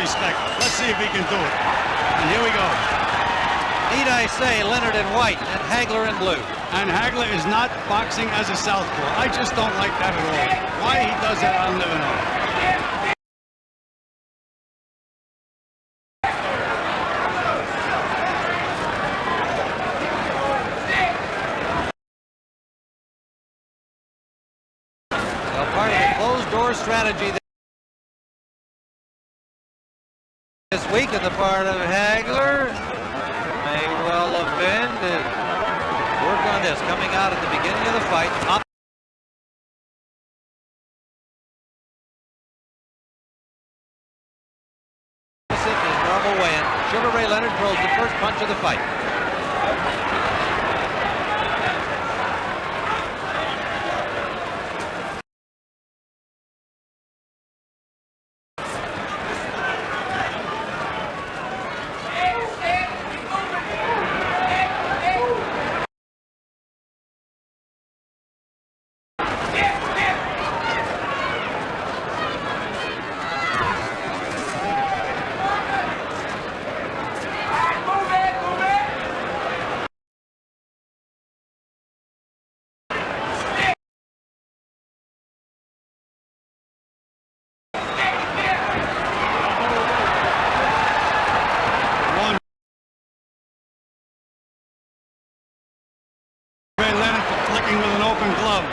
respect. Let's see if he can do it. And here we go. Need I say, Leonard in white and Hagler in blue. And Hagler is not boxing as a southpaw. I just don't like that at all. Why he does that, I'll never know. Well, part of the closed-door strategy this week on the part of Hagler may well have been to work on this. Coming out at the beginning of the fight, opposite his normal weigh-in. Sugar Ray Leonard throws the first punch of the fight. Leonard flicking with an open glove.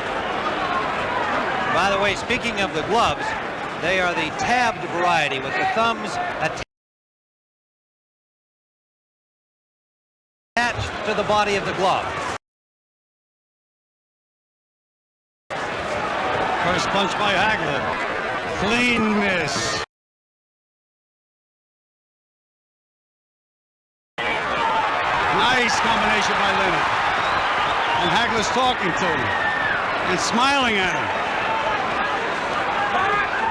By the way, speaking of the gloves, they are the tabbed variety with the thumbs attached to the body of the glove. First punch by Hagler. Clean miss. Nice combination by Leonard. And Hagler's talking to him and smiling at him.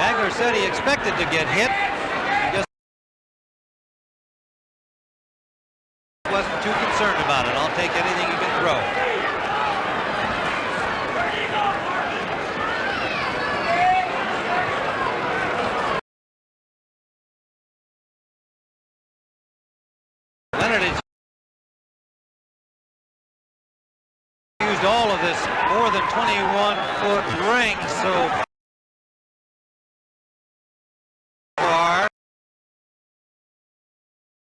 Hagler said he expected to get hit. He just wasn't too concerned about it. I'll take anything you can throw. Leonard has used all of this more than 21-foot ring so far.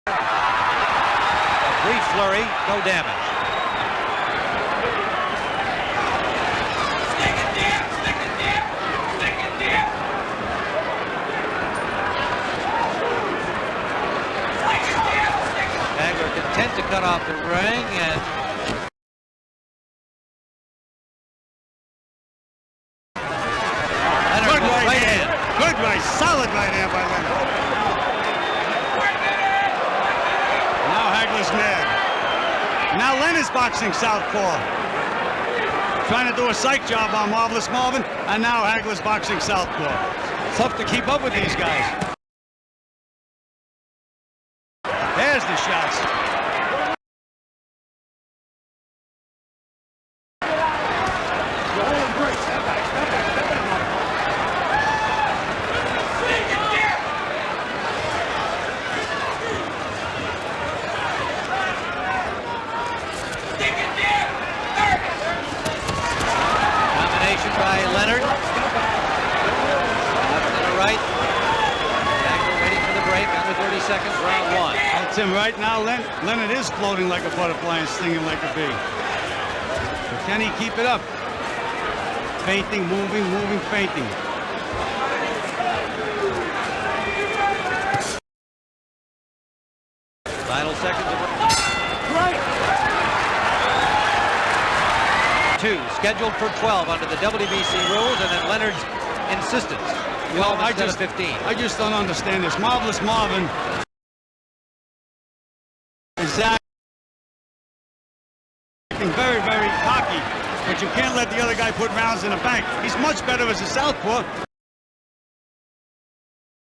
A brief flurry, no damage. Stick it deep, stick it deep, stick it deep. Hagler content to cut off the ring and Good right, solid right hand by Leonard. Now Hagler's mad. Now Leonard's boxing southpaw. Trying to do a psych job on Marvelous Marvin, and now Hagler's boxing southpaw. Tough to keep up with these guys. There's the shots. By Leonard. Left to the right. Hagler waiting for the break. Under 30 seconds, round one. That's him right now. Leonard is floating like a butterfly and stinging like a bee. But can he keep it up? Feinting, moving, moving, feinting. Final seconds of right. Two, scheduled for 12 under the WBC rules, and then Leonard's insistence. 12 instead of 15. I just don't understand this. Marvelous Marvin is acting very, very cocky, but you can't let the other guy put rounds in the bank. He's much better as a southpaw,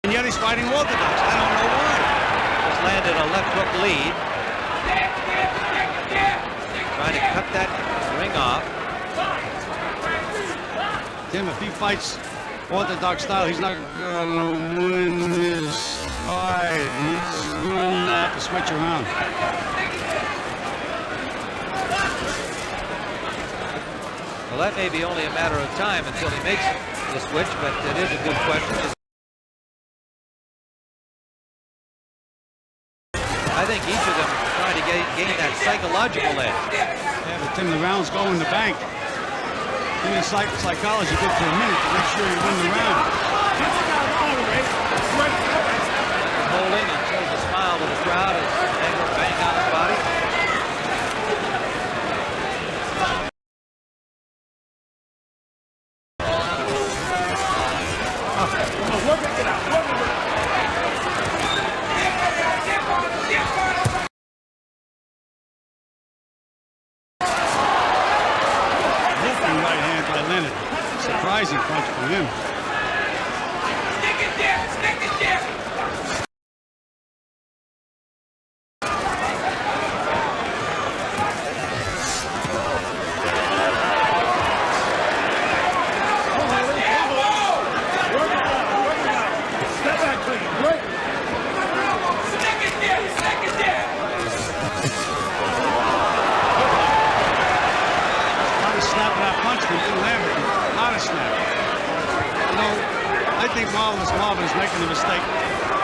and yet he's fighting orthodox. I don't know why. Just landed a left hook lead. Trying to cut that ring off. Tim, if he fights orthodox style. He's not gonna win this fight. He's gonna have to switch around. Well, that may be only a matter of time until he makes the switch, but it is a good question. I think each of them is trying to gain that psychological edge. Yeah, but Tim, the rounds go in the bank. Give me a psychology good for a minute to make sure you win the round. Holding and shows a smile to the crowd as Hagler bang on his body. Lifting right hand by Leonard. Surprising punch from him. Stick it there! Stick it there! I think Marvelous Marvin is making a mistake.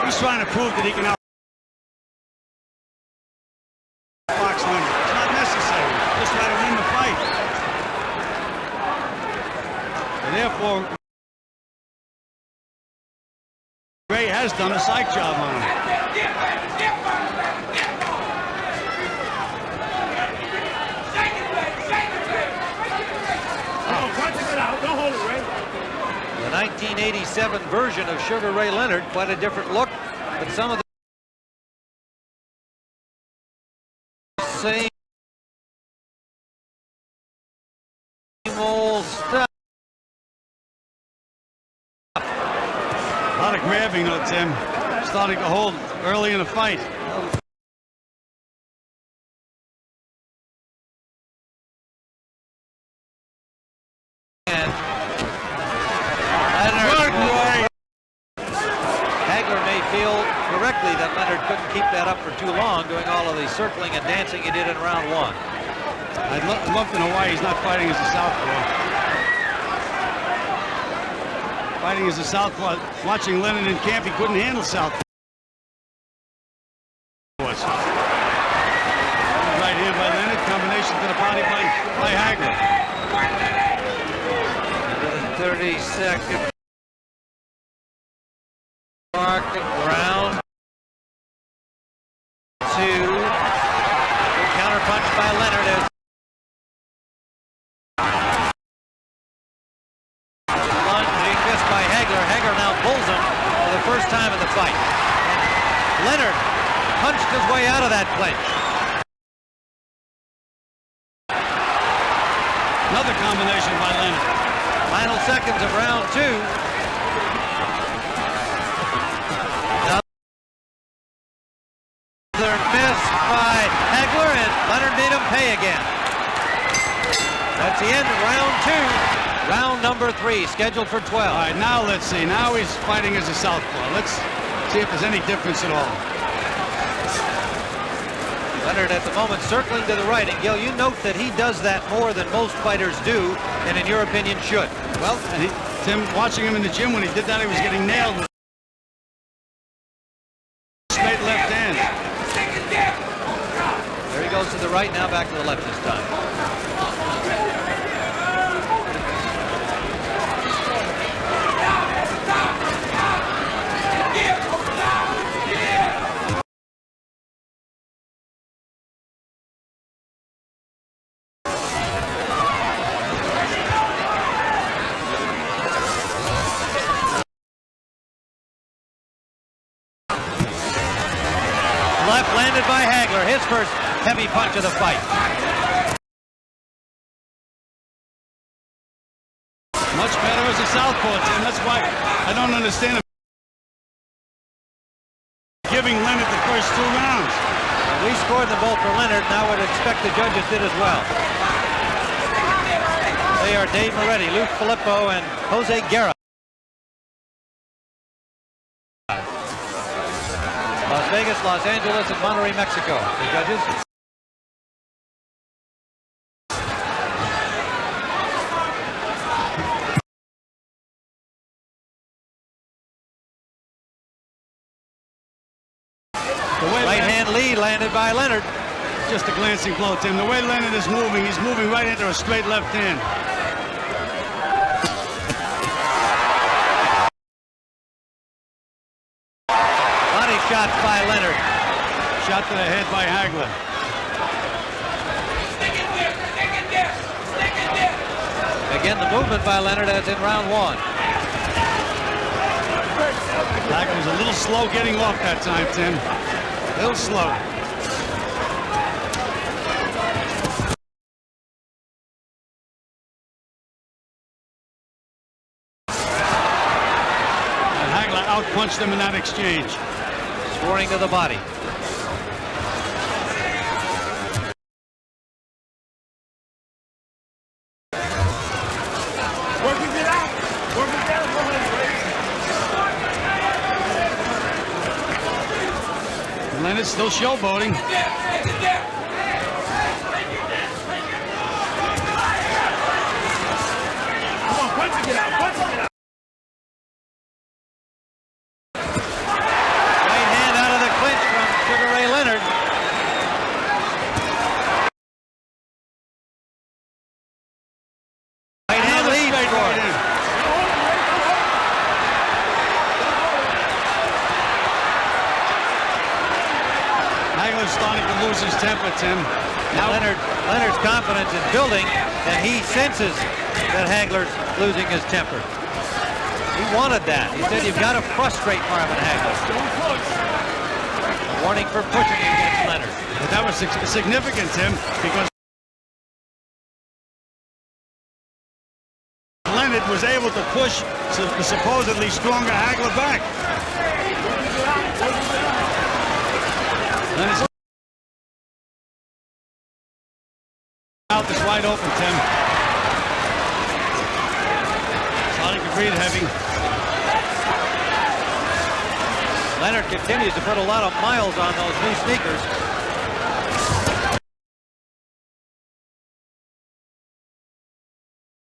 He's trying to prove that he can outbox Leonard. It's not necessary. Just try to win the fight. And therefore, Ray has done a psych job on him. The 1987 version of Sugar Ray Leonard, quite a different look, but some of the same old stuff. A lot of grabbing, though, Tim. Starting to hold early in the fight. Hagler may feel correctly that Leonard couldn't keep that up for too long, doing all of the circling and dancing he did in round one. I'd love to know why he's not fighting as a southpaw. Fighting as a southpaw. Watching Leonard in camp, he couldn't handle southpaw. Right hand by Leonard, combination to the body by Hagler. Into the 32nd mark of round two. Good counter punch by Leonard as lunging fist by Hagler. Hagler now pulls him for the first time in the fight. And Leonard punched his way out of that clinch. Another combination by Leonard. Final seconds of round two. Another miss by Hagler, and Leonard made him pay again. That's the end of round two. Round number three, scheduled for 12. All right, now let's see. Now he's fighting as a southpaw. Let's see if there's any difference at all. Leonard at the moment circling to the right, and Gil, you note that he does that more than most fighters do, and in your opinion should. Well, and Tim, watching him in the gym when he did that, he was getting nailed with straight left hand. There he goes to the right, now back to the left this time. Left landed by Hagler, his first heavy punch of the fight. Much better as a southpaw, Tim. That's why I don't understand him giving Leonard the first two rounds. We scored them both for Leonard, now would expect the judges did as well. They are Dave Moretti, Luke Filippo, and Jose Guerra. Las Vegas, Los Angeles, and Monterrey, Mexico. The judges. Right hand lead landed by Leonard. Just a glancing blow, Tim. The way Leonard is moving, he's moving right into a straight left hand. Body shot by Leonard. Shot to the head by Hagler. Stick it there. Stick it there. Stick it there. Again, the movement by Leonard as in round one. Hagler was a little slow getting off that time, Tim. A little slow. And Hagler outpunched him in that exchange. Scoring to the body. Working it out. Working it out. Leonard's still showboating. Stick it there. Come on, punch it out. Punch it out. Right hand out of the clinch from Sugar Ray Leonard. Right hand lead Straight score. right in. Hagler's starting to lose his temper, Tim. Now Leonard's confidence is building, and he senses that Hagler's losing his temper. He wanted that. He said, you've got to frustrate Marvin Hagler. Warning for pushing against Leonard. But that was significant, Tim, because Leonard was able to push the supposedly stronger Hagler back. Leonard's mouth is wide open, Tim. Starting to breathe heavy. Leonard continues to put a lot of miles on those new sneakers.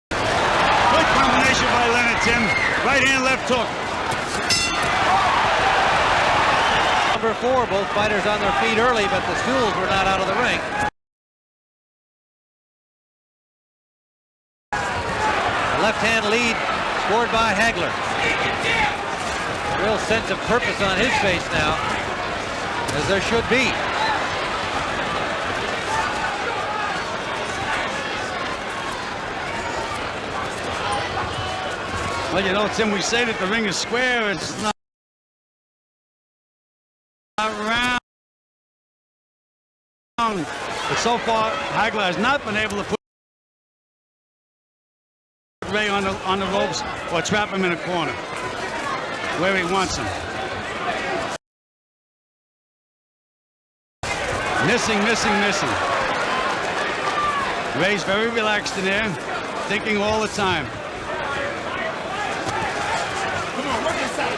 Good combination by Leonard, Tim. Right hand, left hook. Number 4, both fighters on their feet early, but the stools were not out of the ring. The left-hand lead scored by Hagler. A real sense of purpose on his face now, as there should be. Well, you know, Tim, we say that the ring is square. It's not round. But so far, Hagler has not been able to put Ray on the ropes or trap him in a corner where he wants him. Missing. Ray's very relaxed in there, thinking all the time. Come on, work inside.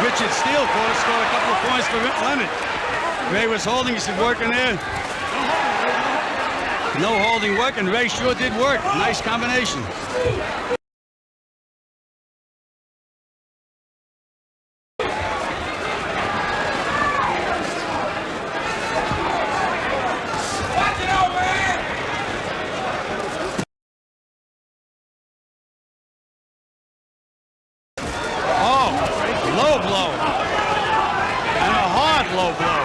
Richard Steele scored a couple of points for Leonard. Ray was holding, he said, working there. No holding work, and Ray sure did work. Nice combination. Watch it over here. Oh, low blow. And a hard low blow.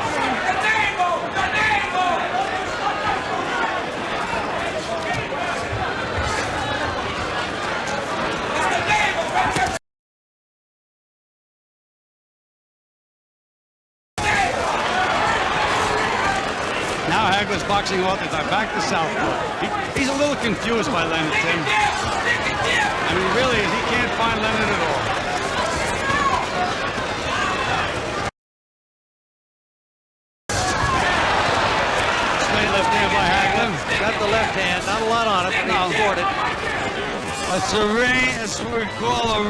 Now Hagler's boxing off the time, back to southpaw. He's a little confused by Leonard, Tim. I mean, really, he can't find Leonard at all. Straight left hand by Hagler. Got the left hand, not a lot on it, but he scored it. That's a range. That's what we call a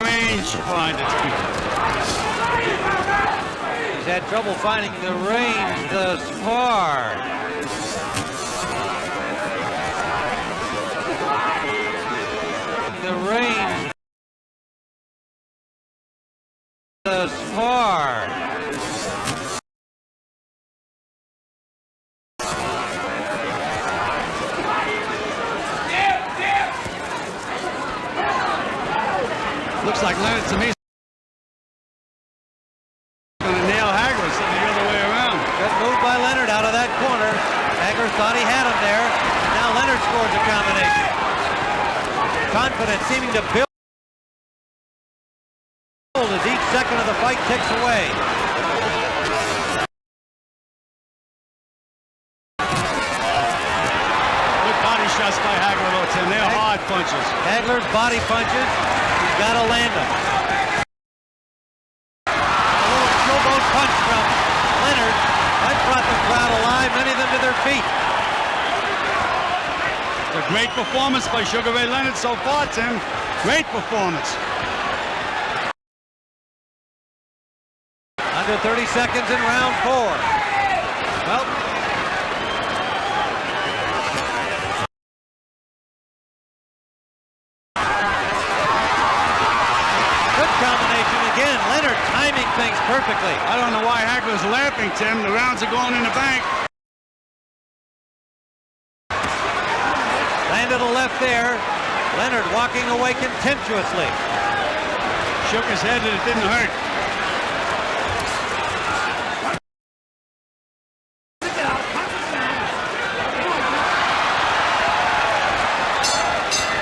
range finder. He's had trouble finding the range thus far. The range thus far. Looks like Leonard to me is going to nail Hagler sitting the other way around. Good move by Leonard out of that corner. Hagler thought he had him there. Now Leonard scores a combination. Confidence seeming to build as each second of the fight ticks away. Good body shots by Hagler, though, Tim. They're hard punches. Hagler's body punches. He's got to land them. A little showboat punch from Leonard. That brought the crowd alive, many of them to their feet. It's a great performance by Sugar Ray Leonard so far, Tim. Great performance. Under 30 seconds in round 4. Well, good combination again. Leonard timing things perfectly. I don't know why Hagler's laughing, Tim. The rounds are going in the bank. Landed a left there. Leonard walking away contemptuously. Shook his head and it didn't hurt.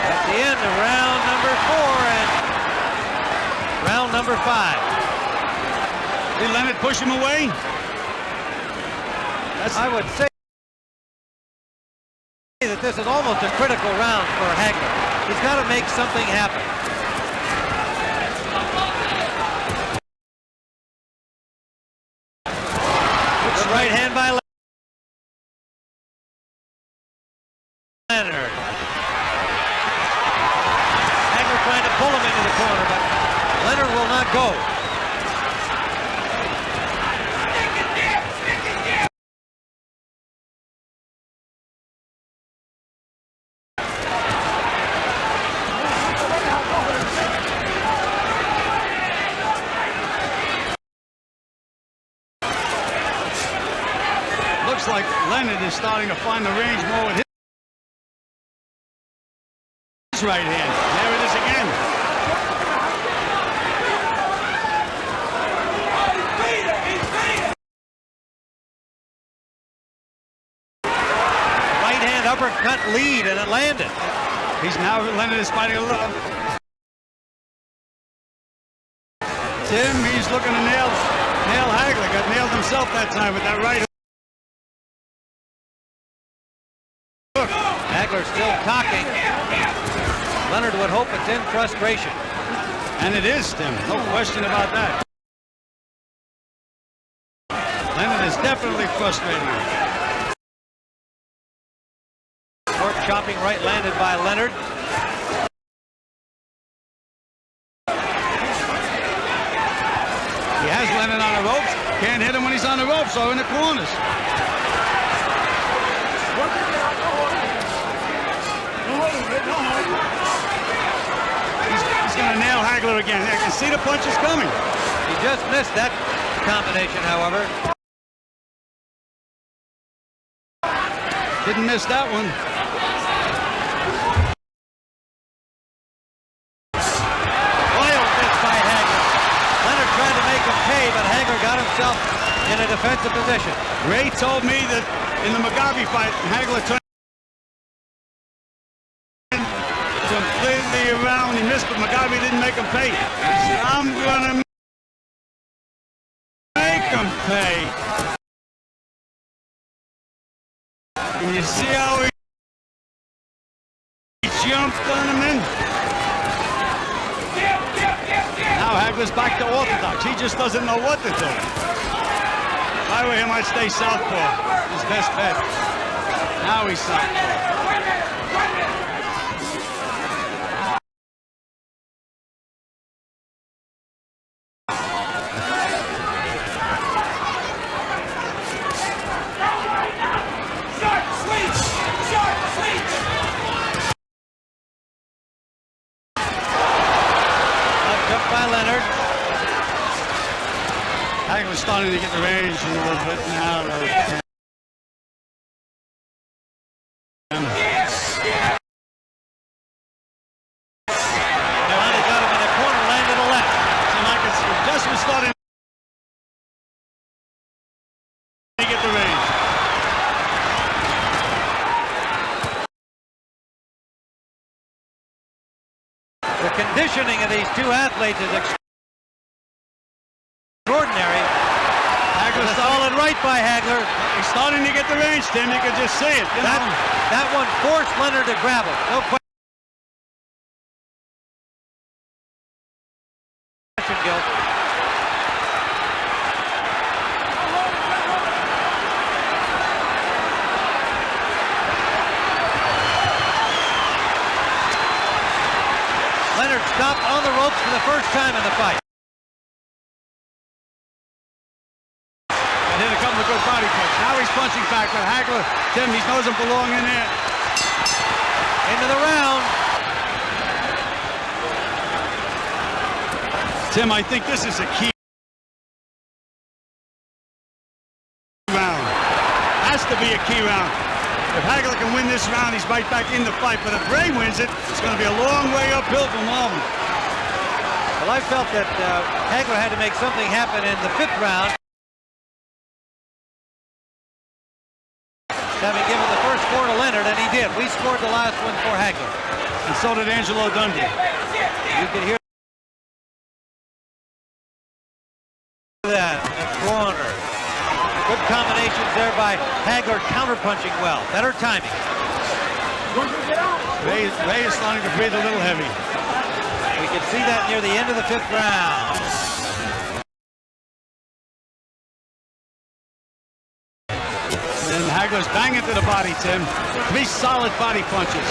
At the end of round number 4 and round number 5. Did Leonard push him away? I would say that this is almost a critical round for Hagler. He's got to make something happen. Good right hand by Leonard. Hagler trying to pull him into the corner, but Leonard will not go. Looks like Leonard is starting to find the range more with his right hand. There it is again. Right hand uppercut lead, and it landed. He's now, Leonard is fighting a little. Tim, he's looking to nail Hagler. Got nailed himself that time with that right hook. Hagler still talking. Leonard would hope it's in frustration. And it is, Tim. No question about that. Leonard is definitely frustrated. Short chopping right landed by Leonard. He has Leonard on the ropes. Can't hit him when he's on the ropes or in the corners. He's going to nail Hagler again. I can see the punches coming. He just missed that combination, however. Didn't miss that one. Oil fist by Hagler. Leonard tried to make him pay, but Hagler got himself in a defensive position. Ray told me that in the Mugabe fight, Hagler turned completely around. He missed, but Mugabe didn't make him pay. He said, I'm going to make him pay. And you see how he jumped on him in? Now Hagler's back to orthodox. He just doesn't know what to do. If I were him, I'd stay southpaw. His best bet. Now he's southpaw. Hagler's starting to get the range a little bit now. Finally got him in the corner, landed a left. So like it's just was starting to get the range. The conditioning of these two athletes is extraordinary. Hagler solid right by Hagler. He's starting to get the range, Tim. You can just see it. That one forced Leonard to grab him. No question, Gil. Leonard stopped on the ropes for the first time in the fight. And hit a couple of good body punches. Now he's punching back, but Hagler, Tim, he doesn't belong in there. Into the round. Tim, I think this is a key round. Has to be a key round. If Hagler can win this round, he's right back in the fight. But if Ray wins it, it's going to be a long way uphill for Marvin. Well, I felt that Hagler had to make something happen in the 5th round. Having given the first 4 to Leonard, and he did. We scored the last one for Hagler. And so did Angelo Dundee. You can hear that in the corner. Good combinations there by Hagler, counter-punching well. Better timing. Ray is starting to breathe a little heavy. We can see that near the end of the 5th round. And Hagler's banging to the body, Tim. 3 solid body punches.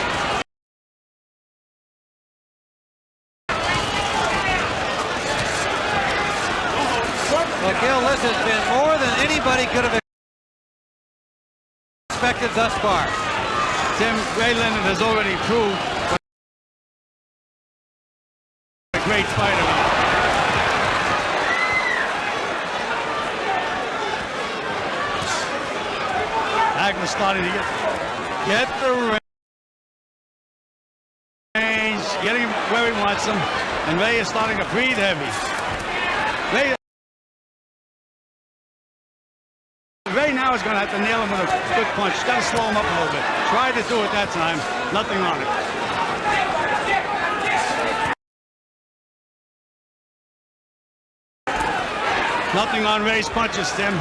Well, Gil, this has been more than anybody could have expected thus far. Tim, Ray Leonard has already proved a great fighter. Hagler's starting to get the range, getting him where he wants him, and Ray is starting to breathe heavy. Ray now is going to have to nail him with a good punch. He's got to slow him up a little bit. Tried to do it that time. Nothing on it. Nothing on Ray's punches, Tim.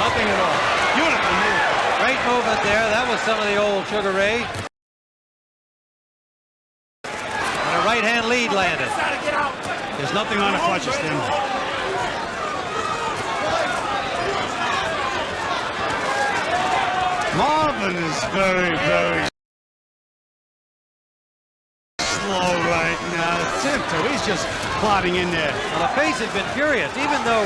Nothing at all. Beautiful move. Great movement there. That was some of the old Sugar Ray. And a right-hand lead landed. There's nothing on the punches, Tim. Marvin is very, very slow right now. Tim, too, he's just plodding in there. Well, the pace has been furious. Even though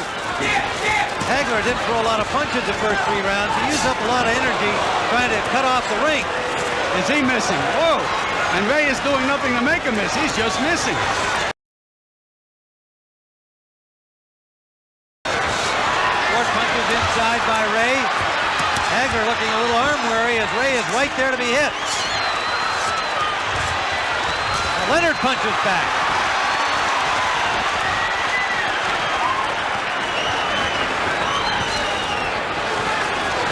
Hagler didn't throw a lot of punches the first 3 rounds, he used up a lot of energy trying to cut off the ring. Is he missing? Whoa! And Ray is doing nothing to make him miss. He's just missing. Short punches inside by Ray. Hagler looking a little arm weary as Ray is right there to be hit. Leonard punches back.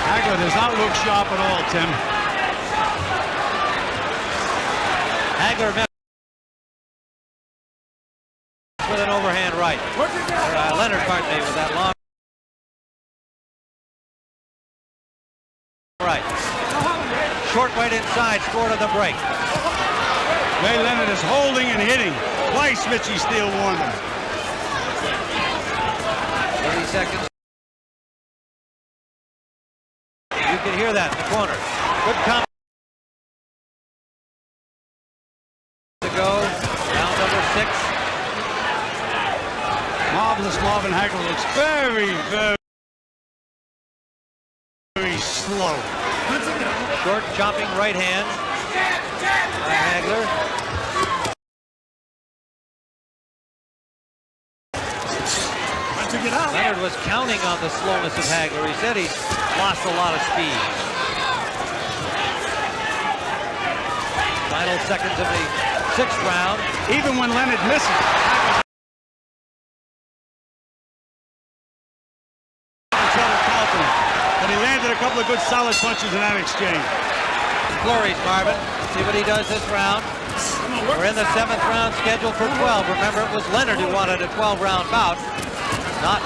Hagler does not look sharp at all, Tim. Hagler met with an overhand right. Leonard, pardon me, with that long right. Short right inside, scored on the break. Ray Leonard is holding and hitting. Twice Richie Steele warned him. 30 seconds. You can hear that in the corner. Good combo. To go. Round number 6. Marvelous Marvin Hagler looks very, very slow. Short chopping right hand by Hagler. get out. Leonard was counting on the slowness of Hagler. He said he's lost a lot of speed. Final seconds of the 6th round. Even when Leonard misses, Hagler's confident. But he landed a couple of good solid punches in that exchange. Flurries, Marvin. See what he does this round. We're in the 7th round scheduled for 12. Remember, it was Leonard who wanted a 12-round bout, not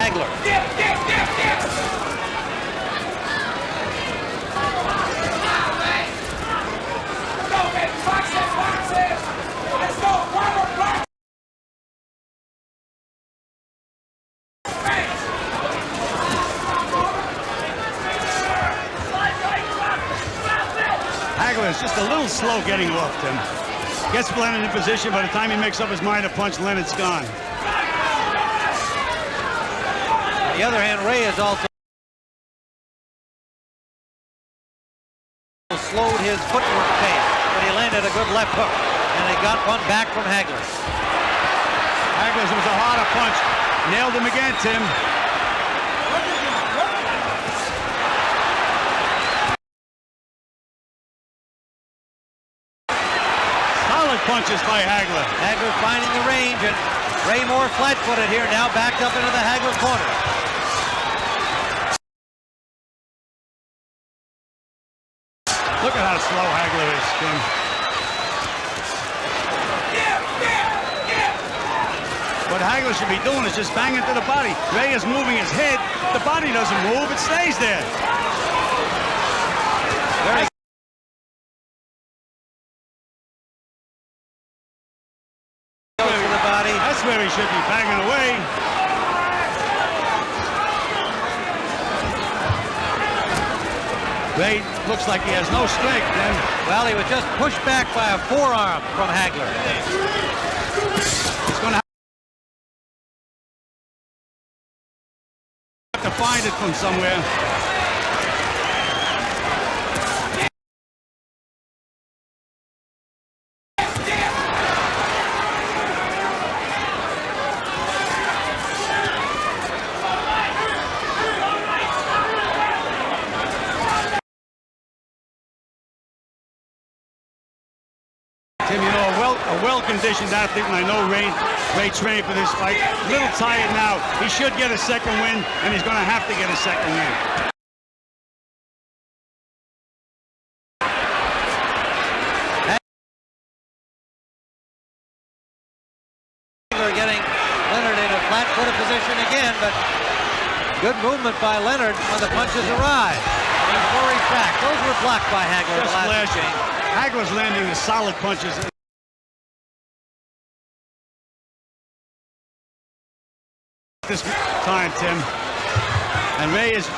Hagler. Let's go, one more block. Hagler is just a little slow getting off him. Gets Leonard in position. By the time he makes up his mind to punch, Leonard's gone. On the other hand, Ray has also slowed his footwork pace, but he landed a good left hook, and he got one back from Hagler. Hagler's was a harder punch. Nailed him again, Tim. Solid punches by Hagler. Hagler finding the range, and Ray more flat-footed here, now backed up into the Hagler corner. Look at how slow Hagler is, Tim. What Hagler should be doing is just banging to the body. Ray is moving his head. The body doesn't move, it stays there. Very close to the body. That's where he should be banging away. Ray looks like he has no strength, then. Well, he was just pushed back by a forearm from Hagler. He's going to have to find it from somewhere. Tim, you know, a well-conditioned athlete, and I know Ray trained for this fight. A little tired now. He should get a second win, and he's going to have to get a second win. Hagler getting Leonard in a flat-footed position again, but good movement by Leonard when the punches arrive. And he flurries back. Those were blocked by Hagler in the last exchange. Hagler's landing the solid punches. This time, Tim. And Ray is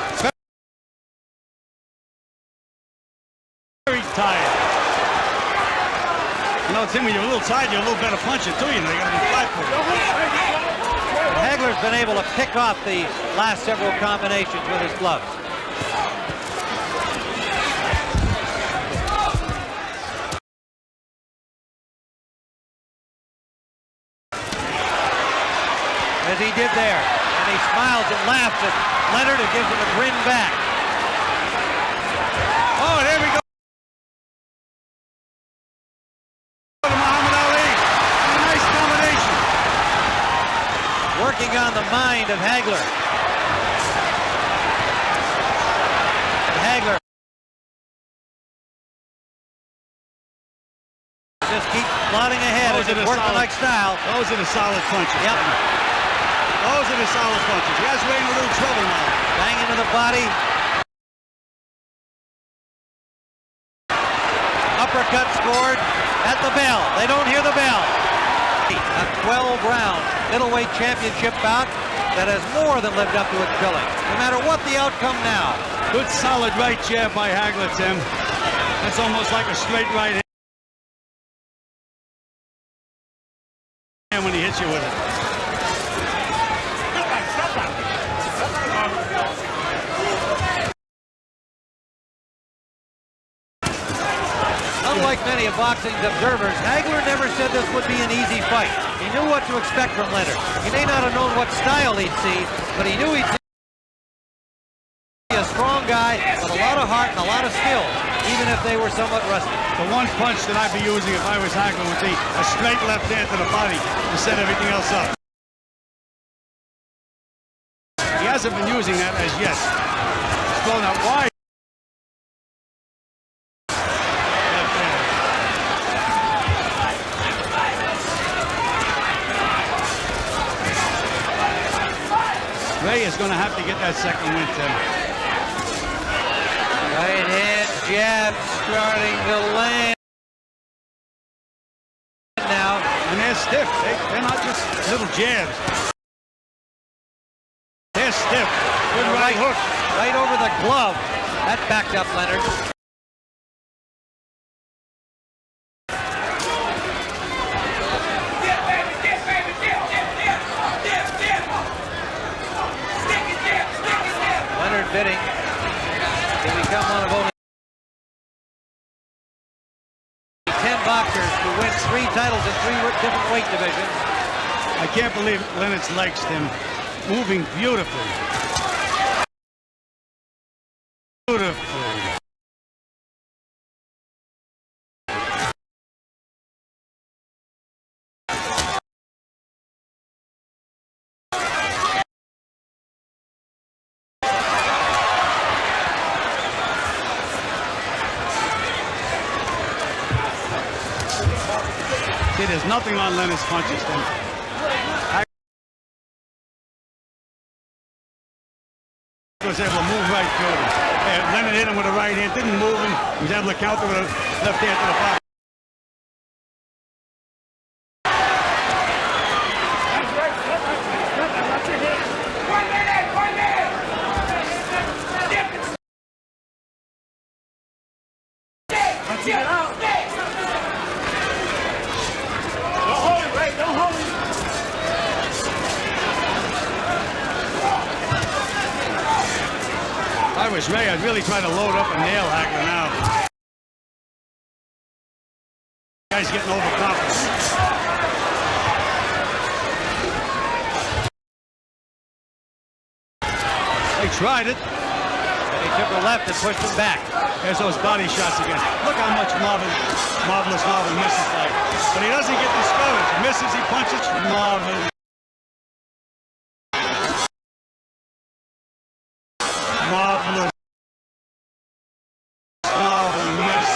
very tired. You know, Tim, when you're a little tired, you're a little better puncher, too. You know, you got to be flat-footed. Hagler's been able to pick off the last several combinations with his gloves. As he did there, and he smiles and laughs at Leonard, who gives him a grin back. Oh, there we go. Muhammad Ali. A nice combination. Working on the mind of Hagler. And Hagler just keeps plodding ahead in his workmanlike style. Those are the solid punches. Yep. Those are the solid punches. He has Ray in a little trouble now. Bang into the body. Uppercut scored at the bell. They don't hear the bell. A 12-round middleweight championship bout that has more than lived up to its billing, no matter what the outcome now. Good solid right jab by Hagler, Tim. That's almost like a straight right hand when he hits you with it. Unlike Unlike many of boxing's observers, Hagler never said this would be an easy fight. He knew what to expect from Leonard. He may not have known what style he'd see, but he knew he'd see a strong guy with a lot of heart and a lot of skill, even if they were somewhat rusty. The one punch that I'd be using if I was Hagler would be a straight left hand to the body to set everything else up. He hasn't been using that as yet. He's throwing out wide. Ray is going to have to get that second win, Tim. Right hand jab starting to land now. And they're stiff. They're not just little jabs. They're stiff. Good right hook. Right over the glove. That backed up Leonard. Leonard bidding to become one of only 10 boxers to win 3 titles in 3 different weight divisions. I can't believe Leonard's legs, Tim. Moving beautifully. Beautifully. See, there's nothing on Leonard's punches, Tim. Was able to move right through him. Leonard hit him with a right hand, didn't move him. He was able to counter with a left hand to the body. If I was Ray, I'd really try to load up and nail Hagler now. The guy's getting overconfident. They tried it. And he took a left and pushed him back. There's those body shots again. Look how much Marvelous Marvin misses like. But he doesn't get discouraged. He misses, he punches. Marvin. Marvelous. Marvin miss.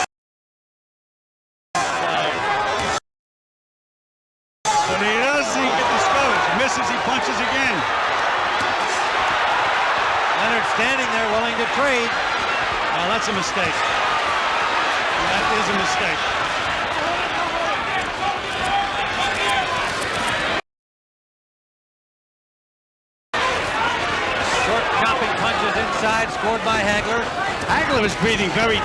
But he doesn't get discouraged. Misses, he punches again. Leonard standing there willing to trade. Now that's a mistake. That is a mistake. Short chopping punches inside, scored by Hagler. Hagler is breathing very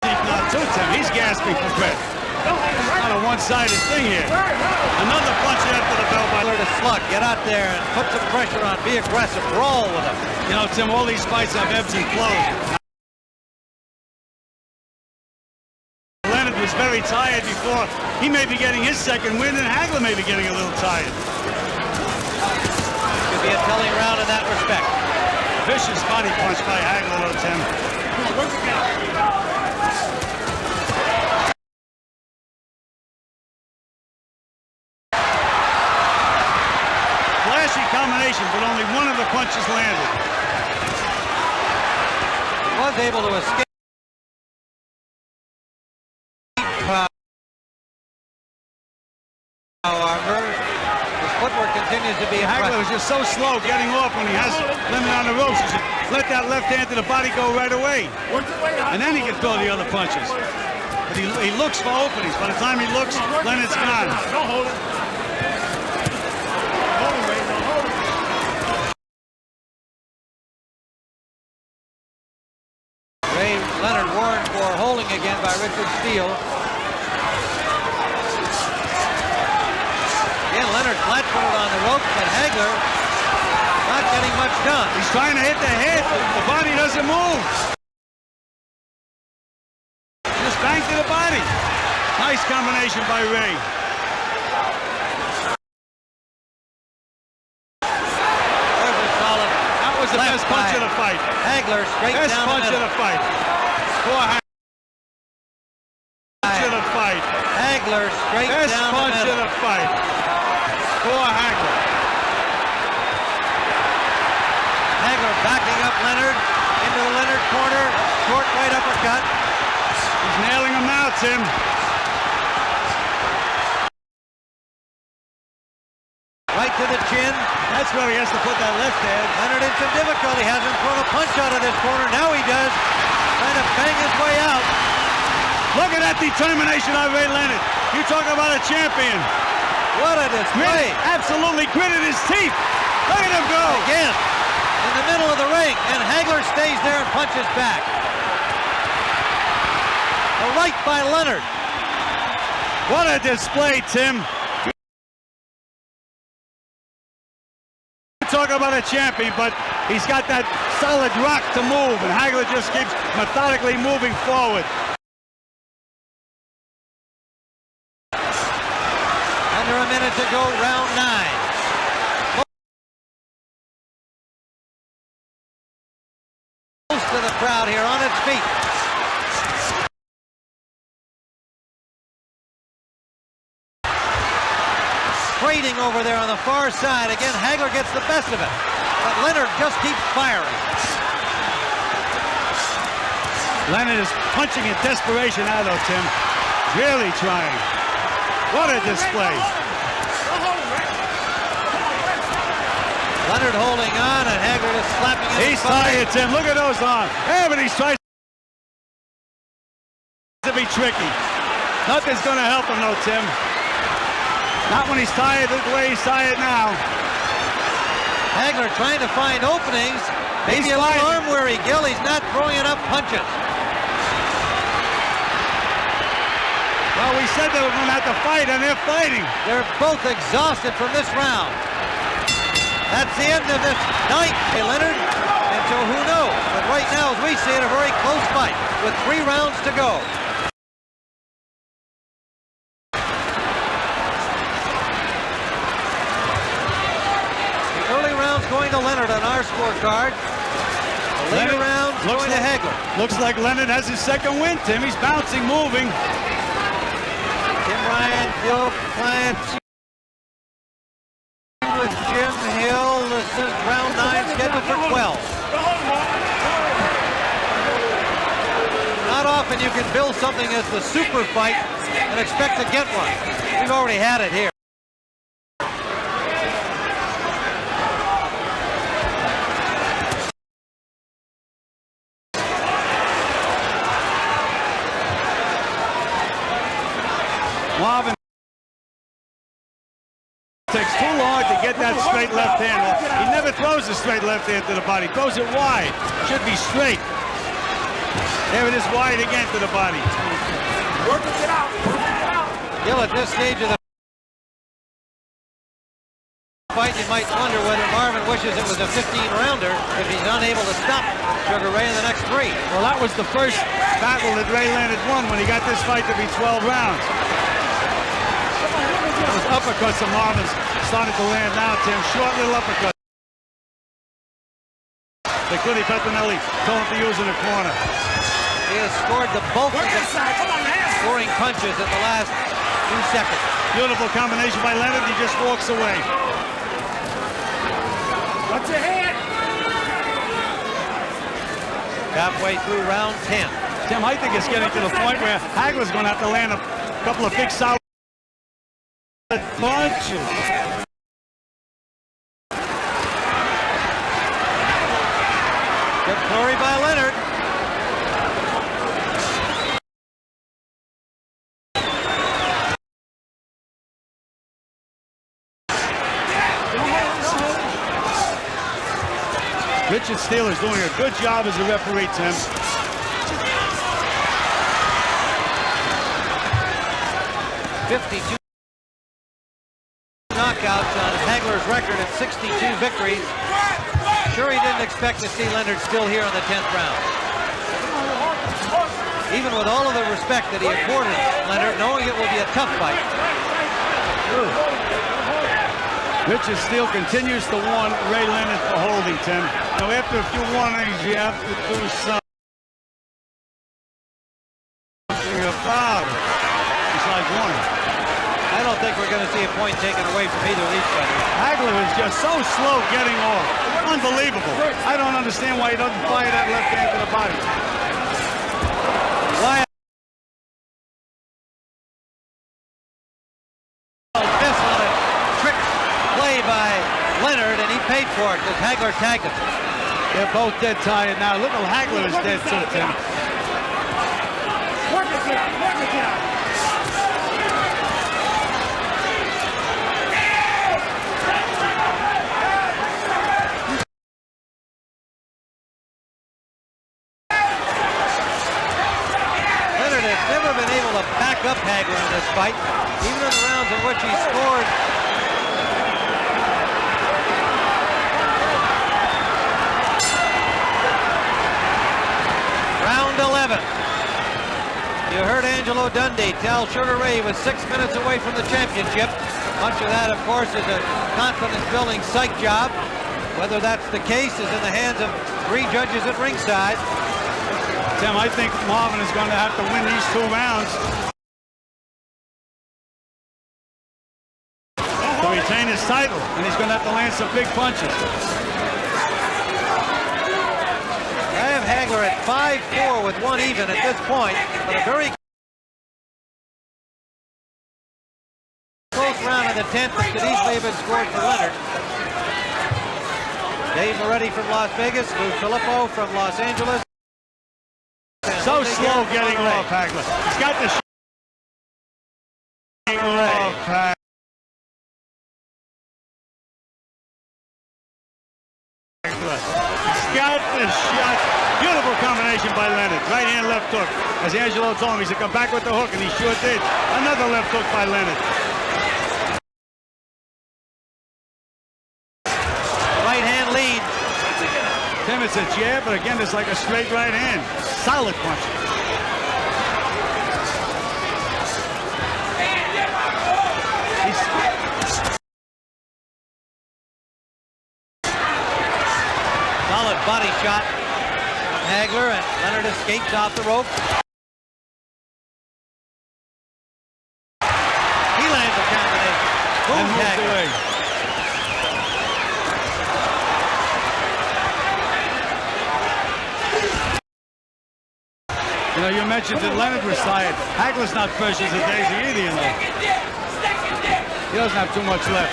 deep now too, Tim. He's gasping for breath. It's not a one-sided thing here. Another punch after the bell by Hagler to slug, get out there and put some pressure on, be aggressive, brawl with him. You know, Tim, all these fights have ebbs and flows. Leonard was very tired before. He may be getting his second win, and Hagler may be getting a little tired. Could be a telling round in that respect. Vicious body punch by Hagler, though, Tim. Flashy combination, but only one of the punches landed. He was able to escape. However, his footwork continues to be Hagler impressive. was just so slow getting off when he has Leonard on the ropes. He should let that left hand to the body go right away. And then he can throw the other punches. But he looks for openings. By the time he looks, Leonard's gone. Leonard warned for holding again by Richard Steele. Again, Leonard flat-footed on the ropes, but Hagler not getting much done. He's trying to hit the head. The body doesn't move. combination by Ray. There's a solid. That was the left best punch by of the fight. Hagler straight Best down punch the of middle. the fight. Punch of the fight. Hagler straight Best down the punch of middle. the fight. For Hagler. Hagler backing up Leonard into the Leonard corner. Short right uppercut. He's nailing him now, Tim. Right to the chin. That's where he has to put that left hand. Leonard in some difficulty. Hasn't thrown a punch out of this corner. Now he does. Trying to bang his way out. Look at that determination of Ray Leonard. You talk about a champion. What a display. Absolutely gritted his teeth. Look at him go. Again, in the middle of the ring, and Hagler stays there and punches back. A right by Leonard. What a display, Tim. You talk about a champion, but he's got that solid rock to move, and Hagler just keeps methodically moving forward. Under a minute to go, round 9. Most of the crowd here on its feet. Trading over there on the far side. Again, Hagler gets the best of it. But Leonard just keeps firing. Leonard is punching in desperation now, though, Tim. Really trying. What a display. Leonard holding on, and Hagler just slapping his He's tired, Tim. Look at those arms. Yeah, but he's trying to be tricky. Nothing's going to help him, though, Tim. Not when he's tired the way he's tired now. Hagler trying to find openings. Maybe He's a little fighting. arm weary. Gil, he's not throwing enough punches. Well, we said they were going to have to fight, and they're fighting. They're both exhausted from this round. That's the end of this ninth, Leonard. And so who knows? But right now, as we see it, a very close fight with 3 rounds to go. The early rounds going to Leonard on our scorecard. The later rounds going to Hagler. Looks like Leonard has his second win, Tim. He's bouncing, moving. Tim Ryan, Phil Clancy with Jim Hill. This is round 9 scheduled for 12. Not often you can build something as the super fight and expect to get one. We've already had it here. Marvin takes too long to get that straight left hand. He never throws a straight left hand to the body. Throws it wide. Should be straight. There it is, wide again to the body. Working it out. Working it out. Gil, at this stage of the fight, you might wonder whether Marvin wishes it was a 15-rounder if he's unable to stop Sugar Ray in the next 3. Well, that was the first battle that Ray Leonard won when he got this fight to be 12 rounds. Those uppercuts of Marvin's started to land now, Tim. Short little uppercut. That Goody Petronelli told him to use in the corner. He has scored the bulk of Work the inside. Come on, man. scoring punches in the last 2 seconds. Beautiful combination by Leonard. He just walks away. Watch your head. Halfway through round 10. Tim, I think it's getting to the point where Hagler's going to have to land a couple of big solid punches. Good flurry by Leonard. Richard Steele is doing a good job as a referee, Tim. Knockouts on Hagler's record at 62 victories. Sure he didn't expect to see Leonard still here in the 10th round. even with all of the respect that he accorded Leonard, knowing it will be a tough fight. Richard Steele continues to warn Ray Leonard for holding, Tim. Now, after a few warnings, you have to do something about it. It's like warning. I don't think we're going to see a point taken away from either of these fighters. Hagler is just so slow getting off. Unbelievable. I don't understand why he doesn't fire that left hand to the body. Why? Miss on a trick play by Leonard, and he paid for it because Hagler tagged him. They're both dead tired now. Look, Hagler is dead too, Tim. Work it down. Work it down. Leonard has never been able to back up Hagler in this fight, even in the rounds in which he scored. Round 11. You heard Angelo Dundee tell Sugar Ray he was 6 minutes away from the championship. Much of that, of course, is a confidence-building psych job. Whether that's the case is in the hands of 3 judges at ringside. Tim, I think Marvin is going to have to win these 2 rounds to retain his title, and he's going to have to land some big punches. I have Hagler at 5-4 with 1 even at this point, but a very close round in the 10th that could easily have been scored for Leonard. Dave Moretti from Las Vegas, Lou Filippo from Los Angeles. So slow getting off, Hagler. He's got the off, Hagler. He's got the shot. Beautiful combination by Leonard. Right hand, left hook. As Angelo told him, he said, come back with the hook, and he sure did. Another left hook by Leonard. Right hand lead. Tim, it's a jab, but again, it's like a straight right hand. Solid punch. Solid body shot from Hagler, and Leonard escapes off the rope. He lands a combination. Boom, Hagler. You know, you mentioned that Leonard was tired. Hagler's not fresh as a daisy either, you know. He doesn't have too much left.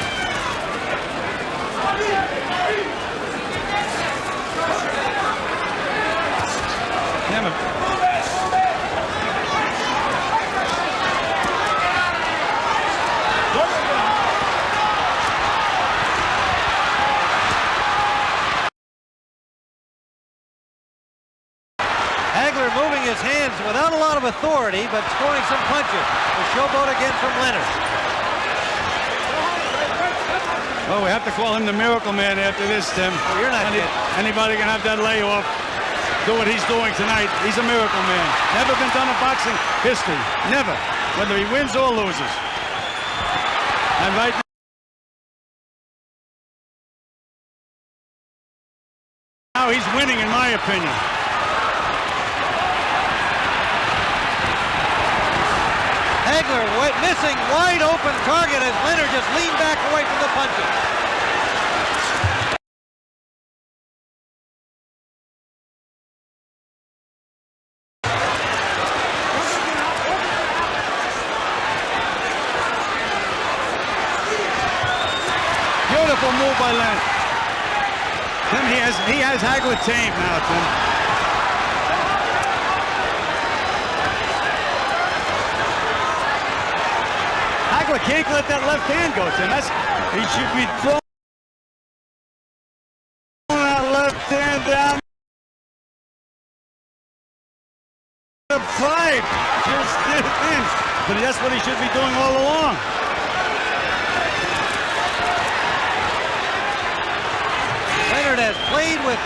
Damn it. Hagler moving his hands without a lot of authority, but scoring some punches. The showboat again from Leonard. Well, we have to call him the Miracle Man after this, Tim. Oh, you're not kidding. Anybody can have that layoff, do what he's doing tonight. He's a Miracle Man. Never been done in boxing history. Never. Whether he wins or loses. And right now, he's winning, in my opinion. Hagler missing wide open target as Leonard just leaned back away from the punches. Beautiful move by Leonard. Tim, he has Hagler tamed now, Tim. Hagler can't let that left hand go, Tim. He should be throwing that left hand down the pipe. Just did in. But that's what he should be doing all along. Leonard has played with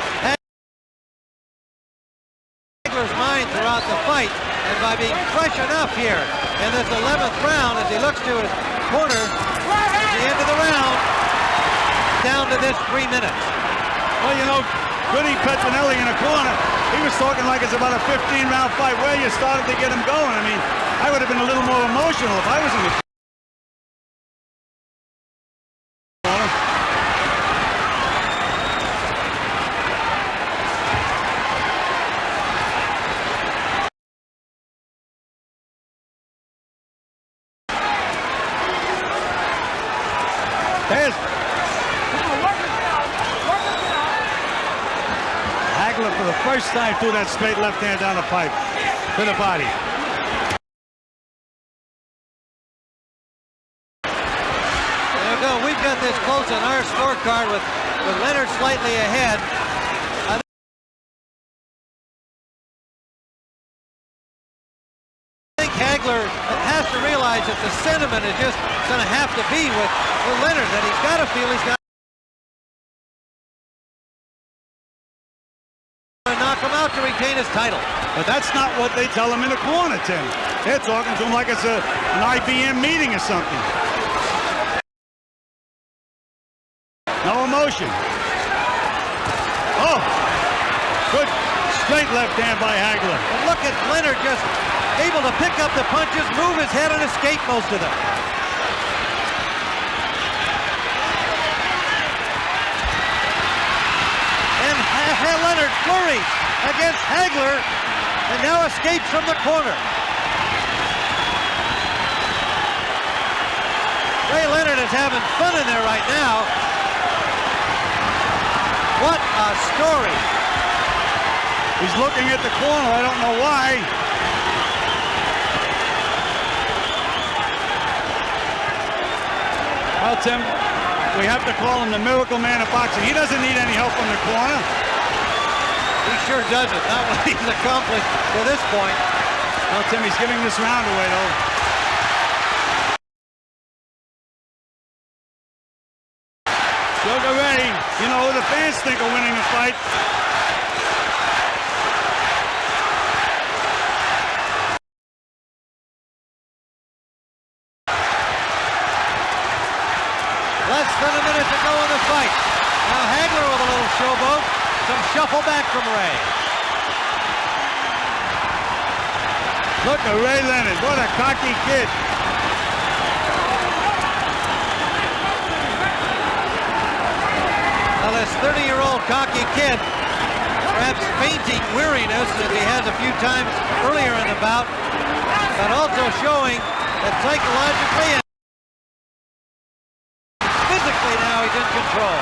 Hagler's mind throughout the fight. and by being fresh enough here in this 11th round as he looks to his corner at the end of the round, down to this 3 minutes. Well, you know, Goody Petronelli in a corner, he was talking like it's about a 15-round fight. Where you started to get him going. I mean, I would have been a little more emotional if I was in the corner. There's Hagler for the first time threw that straight left hand down the pipe to the body. There we go. We've got this close on our scorecard with Leonard slightly ahead. I think Hagler has to realize that the sentiment is just going to have to be with Leonard, that he's got to feel he's got to knock him out to retain his title. But that's not what they tell him in the corner, Tim. They're talking to him like it's an IBM meeting or something. No emotion. Oh, good straight left hand by Hagler. And look at Leonard just able to pick up the punches, move his head, and escape most of them. And Leonard flurries against Hagler and now escapes from the corner. Ray Leonard is having fun in there right now. What a story. He's looking at the corner. I don't know why. Well, Tim, we have to call him the miracle man of boxing. He doesn't need any help from the corner. He sure doesn't. Not what he's accomplished to this point. Well, Tim, he's giving this round away, though. Sugar Ray, you know who the fans think are winning the fight. Less than a minute to go in the fight. Now Hagler with a little showboat. Some shuffle back from Ray. Look at Ray Leonard. What a cocky kid. Now this 30-year-old cocky kid, perhaps fainting weariness as he has a few times earlier in the bout, but also showing that psychologically and physically now he's in control.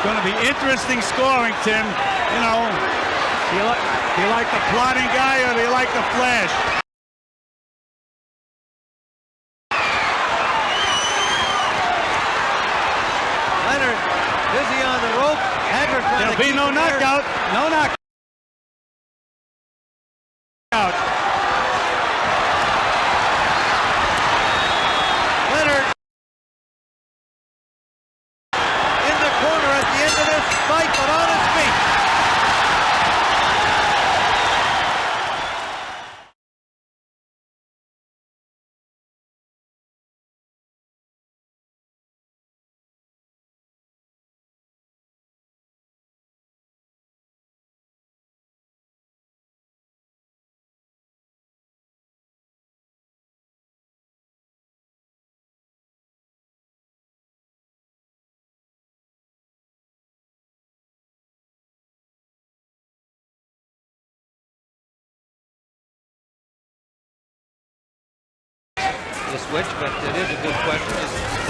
Going to be interesting scoring, Tim. You know, do you like the plotting guy or do you like the flash? Leonard busy on the rope. Hagler trying There'll to be keep no him there. knockout. No knockout. Leonard in the corner at the end of this fight, but on his feet. The switch, but it is a good question.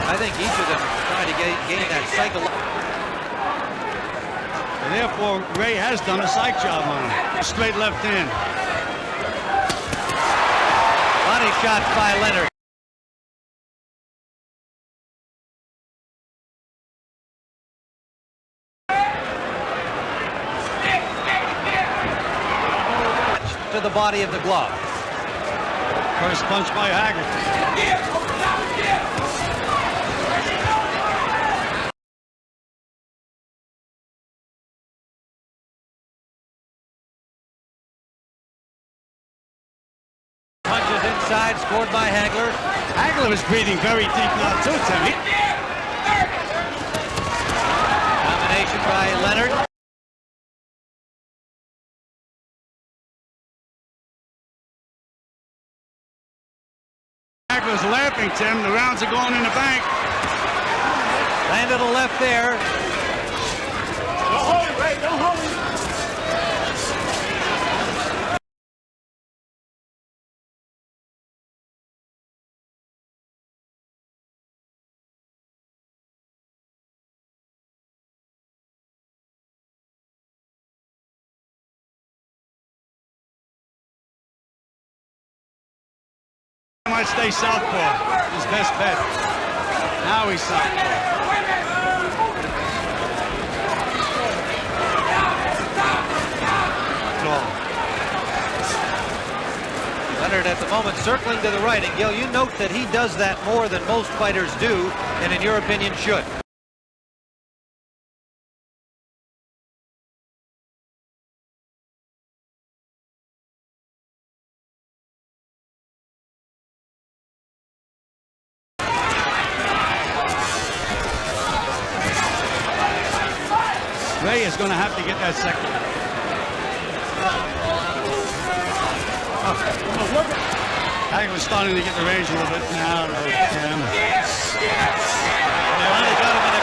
I think each of them trying to gain that cycle. And therefore, Ray has done a psych job on him. Straight left hand. Body shots by Leonard. To the body of the glove. First punch by Hagler. side, scored by Hagler. Hagler is breathing very deep now too, Tim. Combination by Leonard. Hagler's laughing, Tim. The rounds are going in the bank. Landed a left there. Don't hold it, Ray. Don't hold it. Might stay southpaw. His best bet. Now he's southpaw. Leonard at the moment circling to the right, and Gil, you note that he does that more than most fighters do, and in your opinion should. Ray is going to have to get that second. Hagler's starting to get the range a little bit now. Finally got him in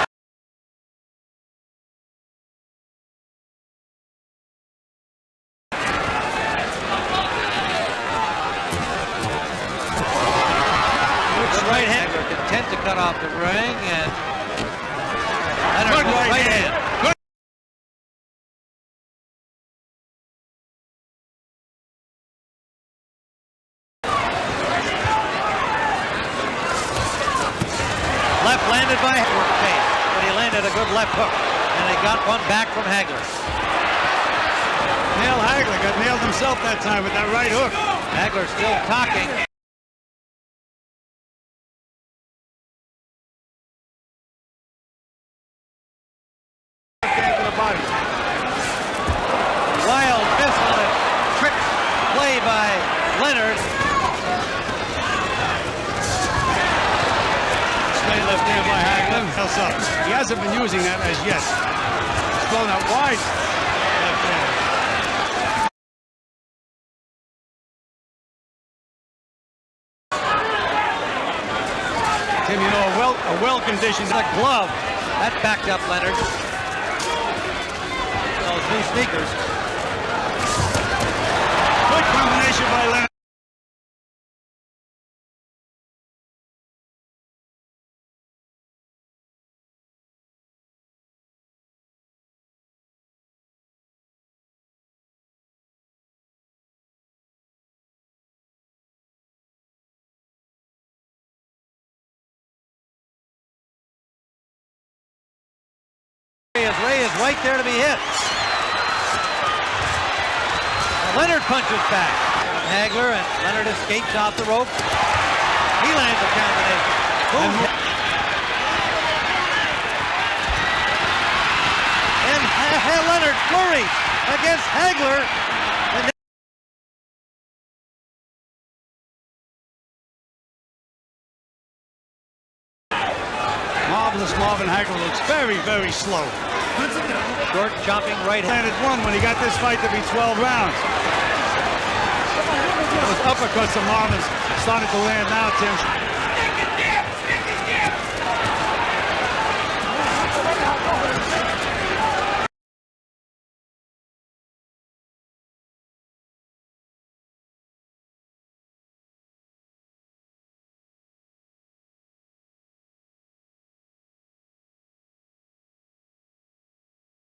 a good right hand. Content to cut off the ring, and Leonard Good with right hand. Good. Left landed by Hagler, but he landed a good left hook, and he got one back from Hagler. Hagler got nailed himself that time with that right hook. Hagler still talking. Hand to the body. Wild miss on a trick play by Leonard. Straight left hand by Hagler. Else up. He hasn't been using that as yet. He's throwing that wide left hand. Tim, you know, a well-conditioned Glove. That backed up Leonard. Those new sneakers. good combination by Leonard. Ray is right there to be hit. Leonard punches back. Hagler, and Leonard escapes off the rope. He lands a combination. And Leonard flurries against Hagler. And Marvelous Marvin Hagler looks very, very slow. short chopping right hand. Landed one when he got this fight to be 12 rounds. Those uppercuts of Marvin's starting to land now, Tim.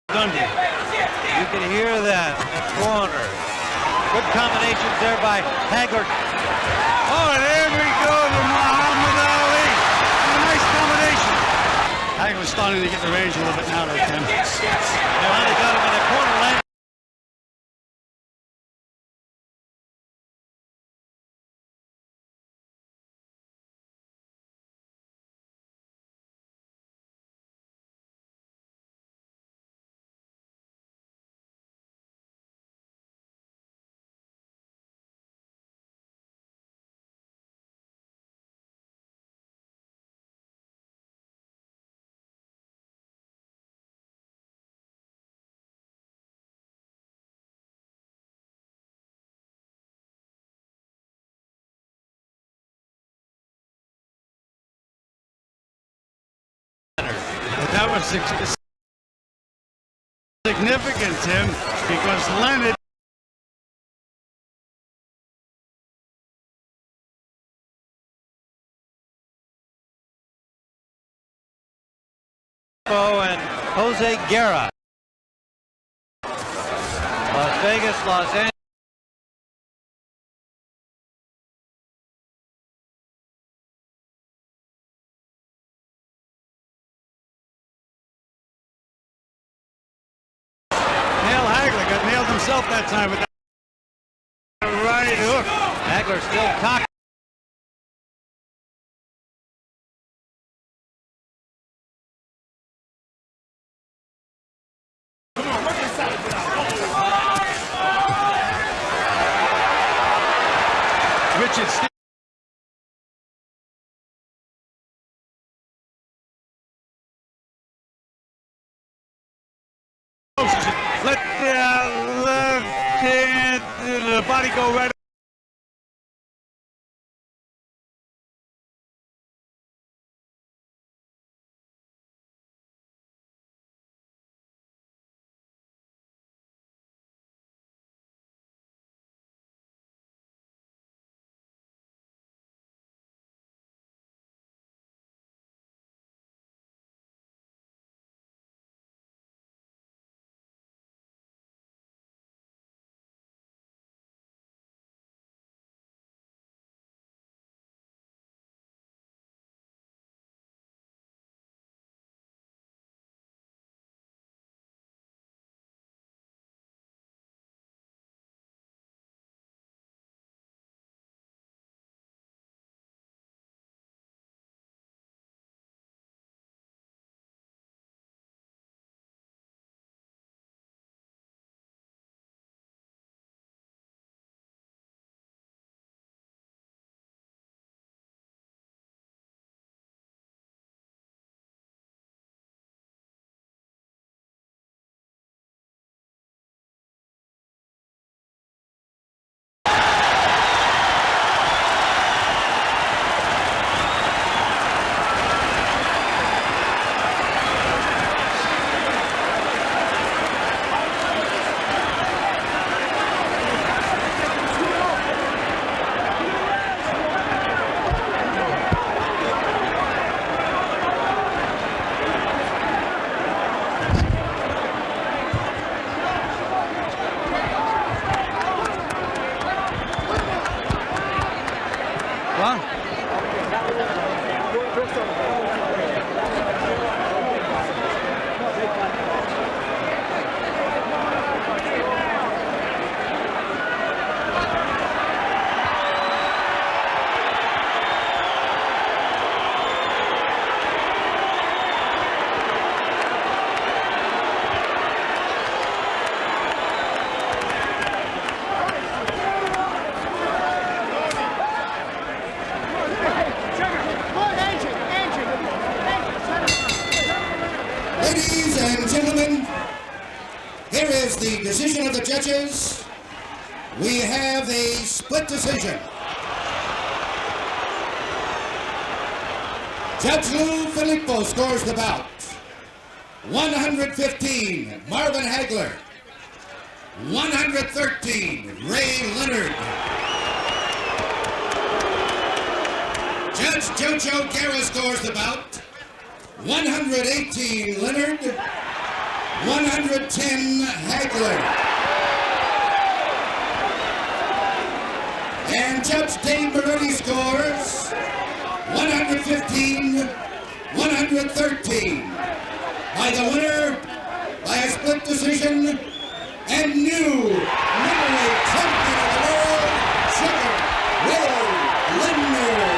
Dundee. You can hear that in the corner. Good combinations there by Hagler. Oh, there we go to Muhammad Ali. A nice combination. Hagler's starting to get the range a little bit now, though, Tim. Finally got him in the corner. was significant, Tim, because Leonard and Jose Guerra. Las Vegas, Los Angeles. Hagler got nailed himself that time with that right hook. Hagler still cocked. Richard Steve. Let the left hand, the body go right. Ladies and gentlemen, here is the decision of the judges. We have a split decision. Judge Lou Filippo scores the bout. 115, Marvin Hagler. 113, Ray Leonard. Judge Jojo Guerra scores the bout. 118, Leonard. 110, Hagler. And Judge Dave Moretti scores 115, 113. By the winner, by a split decision, and new middleweight champion of the world, Sugar Ray Leonard.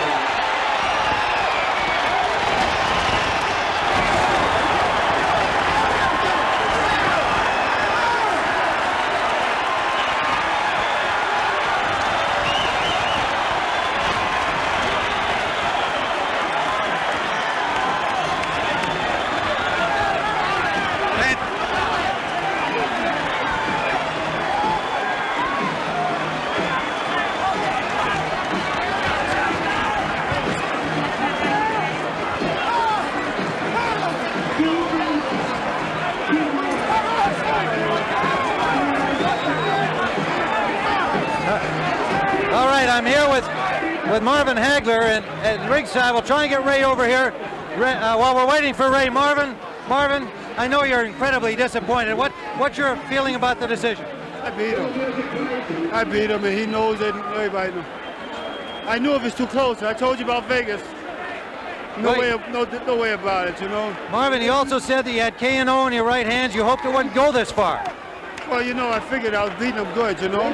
with Marvin Hagler and ringside. We'll try and get Ray over here while we're waiting for Ray. Marvin, I know you're incredibly disappointed. What's your feeling about the decision? I beat him, and he knows it. Everybody knows. I knew it was too close. I told you about Vegas. No way about it, you know. Marvin, you also said that you had K&O in your right hands. You hoped it wouldn't go this far. Well, you know, I figured I was beating him good, you know.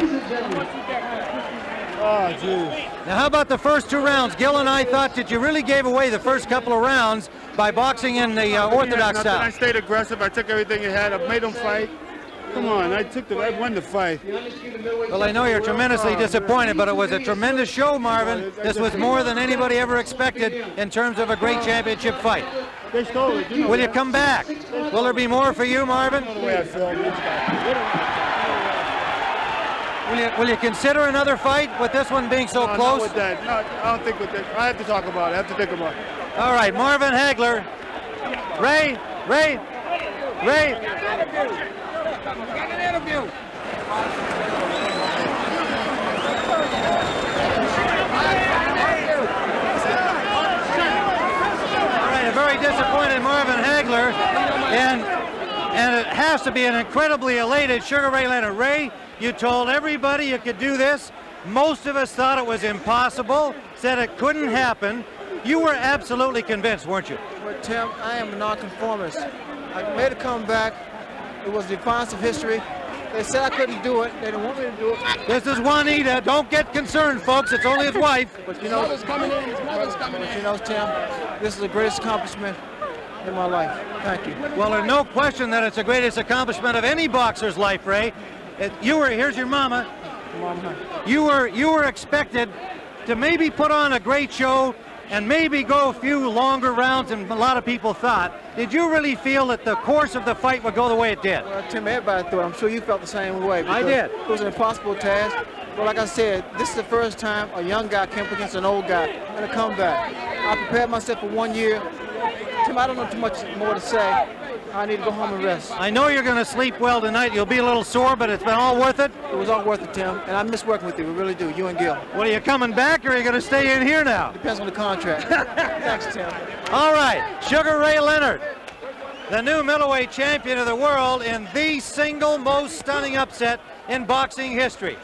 Oh, geez. Now, how about the first 2 rounds? Gil and I thought that you really gave away the first couple of rounds by boxing in the orthodox style. I stayed aggressive. I took everything he had. I made him fight. Come on, I won the fight. Well, I know you're tremendously disappointed, but it was a tremendous show, Marvin. This was more than anybody ever expected in terms of a great championship fight. They stole it. Will you come back? Will there be more for you, Marvin? The way I feel. Will you consider another fight with this one being so close? Not with that. No, I don't think with that. I have to talk about it. I have to think about it. All right, Marvin Hagler. Ray. Got an interview. All right, a very disappointed Marvin Hagler, and it has to be an incredibly elated Sugar Ray Leonard. Ray, you told everybody you could do this. Most of us thought it was impossible, said it couldn't happen. You were absolutely convinced, weren't you? Well, Tim, I am a nonconformist. I made a comeback. It was the defiance of history. They said I couldn't do it. They didn't want me to do it. This is Juanita. Don't get concerned, folks. It's only his wife. But you know, His mother's coming in. you know, Tim, this is the greatest accomplishment in my life. Thank you. Well, there's no question that it's the greatest accomplishment of any boxer's life, Ray. Here's your mama. You were expected to maybe put on a great show and maybe go a few longer rounds than a lot of people thought. Did you really feel that the course of the fight would go the way it did? Well, Tim, everybody thought. I'm sure you felt the same way. I did. It was an impossible task. But like I said, this is the first time a young guy came up against an old guy in a comeback. I prepared myself for 1 year. Tim, I don't know too much more to say. I need to go home and rest. I know you're going to sleep well tonight. You'll be a little sore, but it's been all worth it. It was all worth it, Tim. And I miss working with you. We really do. You and Gil. Well, are you coming back, or are you going to stay in here now? Depends on the contract. Thanks, Tim. All right, Sugar Ray Leonard, the new middleweight champion of the world in the single most stunning upset in boxing history.